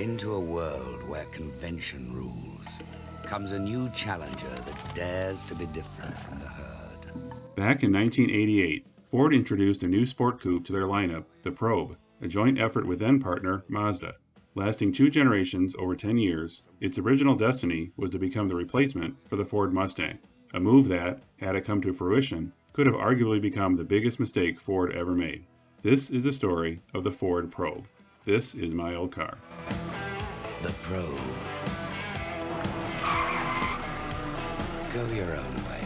Into a world where convention rules comes a new challenger that dares to be different from the herd. Back in 1988, Ford introduced a new sport coupe to their lineup, the Probe, a joint effort with then-partner Mazda. Lasting 2 generations over 10 years, its original destiny was to become the replacement for the Ford Mustang, a move that, had it come to fruition, could have arguably become the biggest mistake Ford ever made. This is the story of the Ford Probe. This is my old car. The Probe. Go your own way.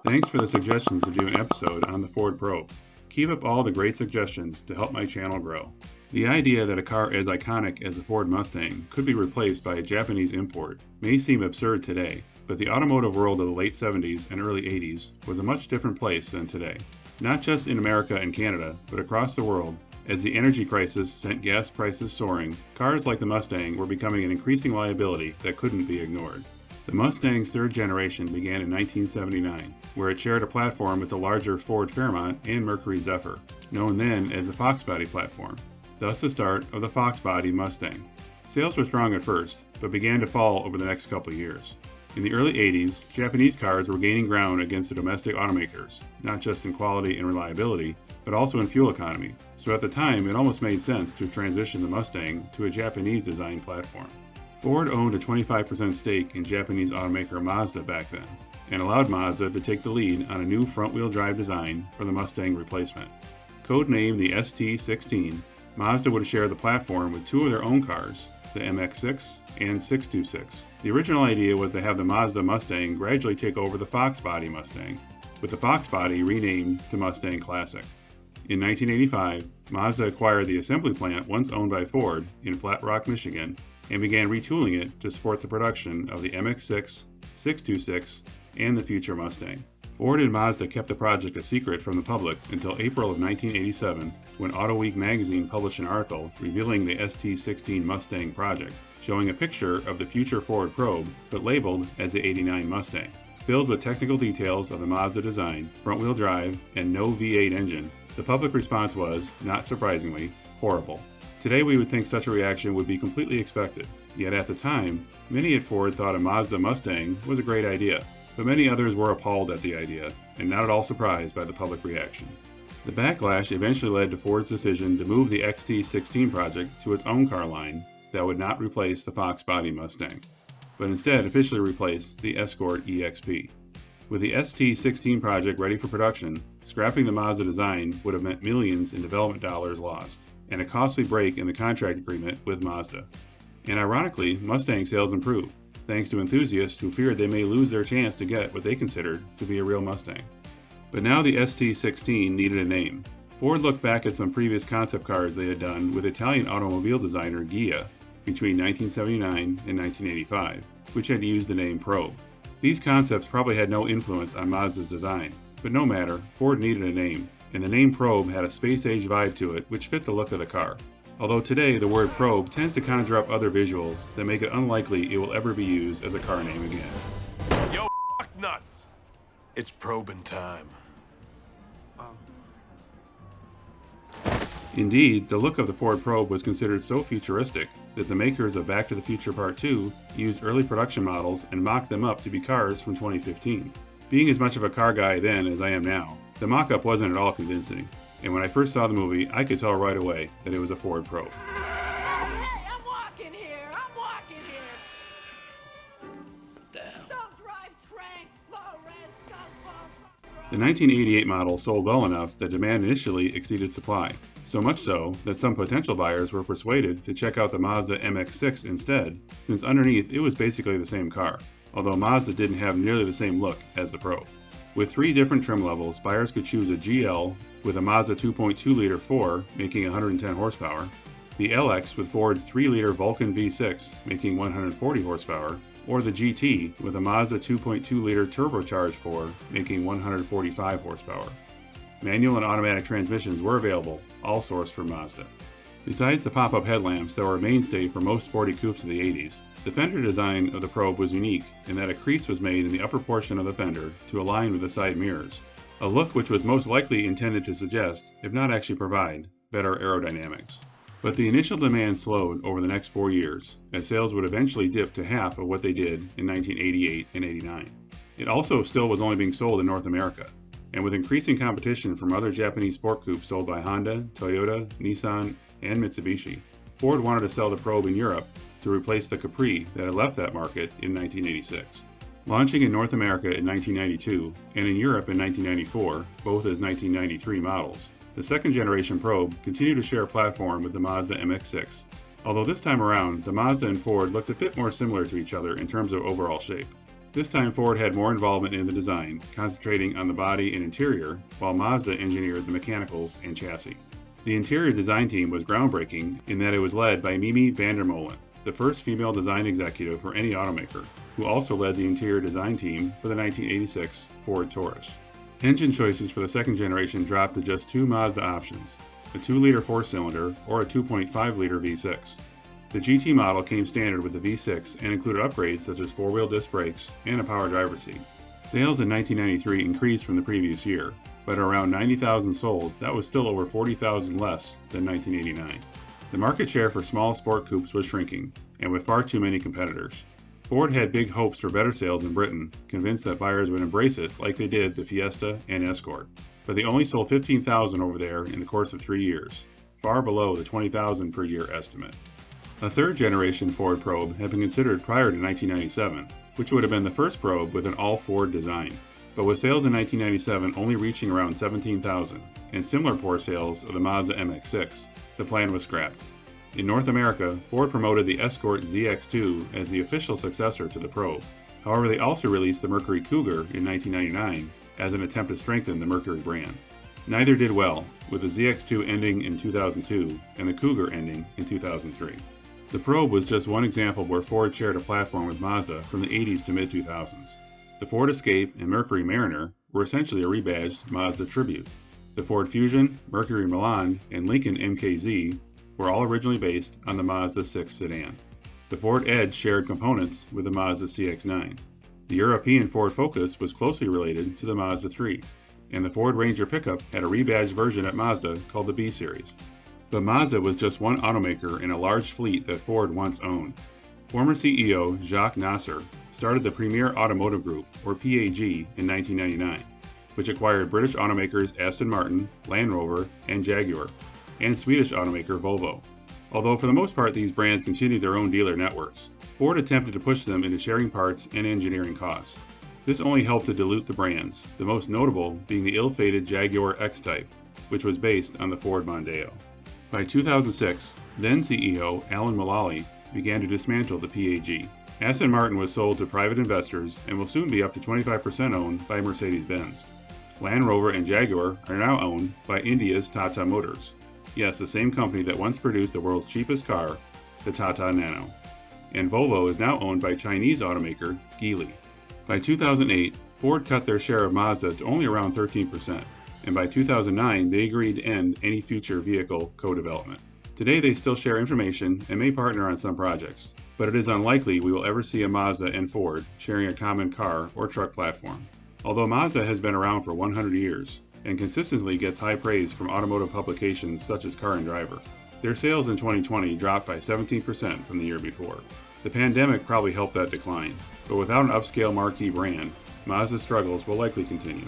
Thanks for the suggestions to do an episode on the Ford Probe. Keep up all the great suggestions to help my channel grow. The idea that a car as iconic as the Ford Mustang could be replaced by a Japanese import may seem absurd today, but the automotive world of the late 70s and early 80s was a much different place than today. Not just in America and Canada, but across the world, as the energy crisis sent gas prices soaring, cars like the Mustang were becoming an increasing liability that couldn't be ignored. The Mustang's third generation began in 1979, where it shared a platform with the larger Ford Fairmont and Mercury Zephyr, known then as the Fox Body platform, thus the start of the Fox Body Mustang. Sales were strong at first, but began to fall over the next couple years. In the early 80s, Japanese cars were gaining ground against the domestic automakers, not just in quality and reliability, but also in fuel economy, so at the time it almost made sense to transition the Mustang to a Japanese-designed platform. Ford owned a 25% stake in Japanese automaker Mazda back then, and allowed Mazda to take the lead on a new front-wheel drive design for the Mustang replacement. Codenamed the ST16, Mazda would share the platform with 2 of their own cars, the MX-6 and 626. The original idea was to have the Mazda Mustang gradually take over the Fox Body Mustang, with the Fox Body renamed to Mustang Classic. In 1985, Mazda acquired the assembly plant once owned by Ford in Flat Rock, Michigan, and began retooling it to support the production of the MX-6, 626, and the future Mustang. Ford and Mazda kept the project a secret from the public until April of 1987, when AutoWeek magazine published an article revealing the ST16 Mustang project, showing a picture of the future Ford Probe, but labeled as the '89 Mustang. Filled with technical details of the Mazda design, front-wheel drive, and no V8 engine, the public response was, not surprisingly, horrible. Today we would think such a reaction would be completely expected, yet at the time, many at Ford thought a Mazda Mustang was a great idea, but many others were appalled at the idea, and not at all surprised by the public reaction. The backlash eventually led to Ford's decision to move the XT16 project to its own car line that would not replace the Fox Body Mustang, but instead officially replace the Escort EXP. With the ST16 project ready for production, scrapping the Mazda design would have meant millions in development dollars lost, and a costly break in the contract agreement with Mazda. And ironically, Mustang sales improved, thanks to enthusiasts who feared they may lose their chance to get what they considered to be a real Mustang. But now the ST16 needed a name. Ford looked back at some previous concept cars they had done with Italian automobile designer Ghia between 1979 and 1985, which had used the name Probe. These concepts probably had no influence on Mazda's design, but no matter, Ford needed a name, and the name Probe had a space-age vibe to it which fit the look of the car. Although today the word probe tends to conjure up other visuals that make it unlikely it will ever be used as a car name again. Yo, nuts! It's probing time. Indeed, the look of the Ford Probe was considered so futuristic that the makers of Back to the Future Part 2 used early production models and mocked them up to be cars from 2015. Being as much of a car guy then as I am now, the mock-up wasn't at all convincing, and when I first saw the movie, I could tell right away that it was a Ford Probe. Hey, I'm walking here! I'm walking here! Damn. Don't drive trank, low risk, guzzler. The 1988 model sold well enough that demand initially exceeded supply, so much so that some potential buyers were persuaded to check out the Mazda MX-6 instead, since underneath it was basically the same car, although Mazda didn't have nearly the same look as the Probe. With 3 different trim levels, buyers could choose a GL with a Mazda 2.2-liter 4 making 110 horsepower, the LX with Ford's 3-liter Vulcan V6 making 140 horsepower, or the GT with a Mazda 2.2-liter turbocharged 4 making 145 horsepower. Manual and automatic transmissions were available, all sourced from Mazda. Besides the pop-up headlamps that were a mainstay for most sporty coupes of the 80s, the fender design of the Probe was unique in that a crease was made in the upper portion of the fender to align with the side mirrors, a look which was most likely intended to suggest, if not actually provide, better aerodynamics. But the initial demand slowed over the next 4 years, as sales would eventually dip to half of what they did in 1988 and 89. It also still was only being sold in North America, and with increasing competition from other Japanese sport coupes sold by Honda, Toyota, Nissan, and Mitsubishi, Ford wanted to sell the Probe in Europe to replace the Capri that had left that market in 1986. Launching in North America in 1992 and in Europe in 1994, both as 1993 models, the second generation Probe continued to share a platform with the Mazda MX-6, although this time around, the Mazda and Ford looked a bit more similar to each other in terms of overall shape. This time Ford had more involvement in the design, concentrating on the body and interior, while Mazda engineered the mechanicals and chassis. The interior design team was groundbreaking in that it was led by Mimi van der Molen, the first female design executive for any automaker, who also led the interior design team for the 1986 Ford Taurus. Engine choices for the second generation dropped to just two Mazda options, a 2-liter 4-cylinder or a 2.5-liter V6. The GT model came standard with the V6 and included upgrades such as 4-wheel disc brakes and a power driver's seat. Sales in 1993 increased from the previous year, but at around 90,000 sold, that was still over 40,000 less than 1989. The market share for small sport coupes was shrinking, and with far too many competitors. Ford had big hopes for better sales in Britain, convinced that buyers would embrace it like they did the Fiesta and Escort, but they only sold 15,000 over there in the course of 3 years, far below the 20,000 per year estimate. A third-generation Ford Probe had been considered prior to 1997, which would have been the first Probe with an all-Ford design, but with sales in 1997 only reaching around 17,000, and similar poor sales of the Mazda MX-6, the plan was scrapped. In North America, Ford promoted the Escort ZX2 as the official successor to the Probe. However, they also released the Mercury Cougar in 1999 as an attempt to strengthen the Mercury brand. Neither did well, with the ZX2 ending in 2002 and the Cougar ending in 2003. The Probe was just one example where Ford shared a platform with Mazda from the 80s to mid-2000s. The Ford Escape and Mercury Mariner were essentially a rebadged Mazda tribute. The Ford Fusion, Mercury Milan, and Lincoln MKZ were all originally based on the Mazda 6 sedan. The Ford Edge shared components with the Mazda CX-9. The European Ford Focus was closely related to the Mazda 3, and the Ford Ranger pickup had a rebadged version at Mazda called the B Series. But Mazda was just one automaker in a large fleet that Ford once owned. Former CEO Jacques Nasser started the Premier Automotive Group, or PAG, in 1999, which acquired British automakers Aston Martin, Land Rover, and Jaguar, and Swedish automaker Volvo. Although for the most part these brands continued their own dealer networks, Ford attempted to push them into sharing parts and engineering costs. This only helped to dilute the brands, the most notable being the ill-fated Jaguar X-Type, which was based on the Ford Mondeo. By 2006, then CEO Alan Mulally began to dismantle the PAG. Aston Martin was sold to private investors and will soon be up to 25% owned by Mercedes-Benz. Land Rover and Jaguar are now owned by India's Tata Motors. Yes, the same company that once produced the world's cheapest car, the Tata Nano. And Volvo is now owned by Chinese automaker Geely. By 2008, Ford cut their share of Mazda to only around 13%, and by 2009 they agreed to end any future vehicle co-development. Today they still share information and may partner on some projects, but it is unlikely we will ever see a Mazda and Ford sharing a common car or truck platform. Although Mazda has been around for 100 years and consistently gets high praise from automotive publications such as Car and Driver, their sales in 2020 dropped by 17% from the year before. The pandemic probably helped that decline, but without an upscale marquee brand, Mazda's struggles will likely continue.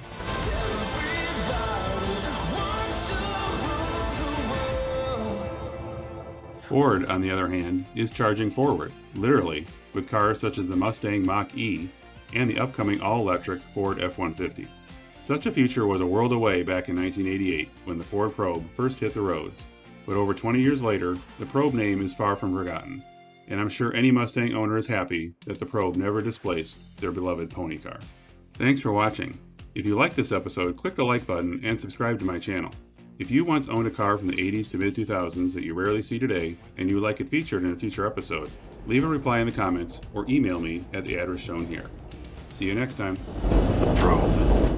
Ford, on the other hand, is charging forward, literally, with cars such as the Mustang Mach-E and the upcoming all-electric Ford F-150. Such a future was a world away back in 1988 when the Ford Probe first hit the roads, but over 20 years later, the Probe name is far from forgotten, and I'm sure any Mustang owner is happy that the Probe never displaced their beloved pony car. Thanks for watching. If you liked this episode, click the like button and subscribe to my channel. If you once owned a car from the 80s to mid-2000s that you rarely see today, and you would like it featured in a future episode, leave a reply in the comments or email me at the address shown here. See you next time. The Probe.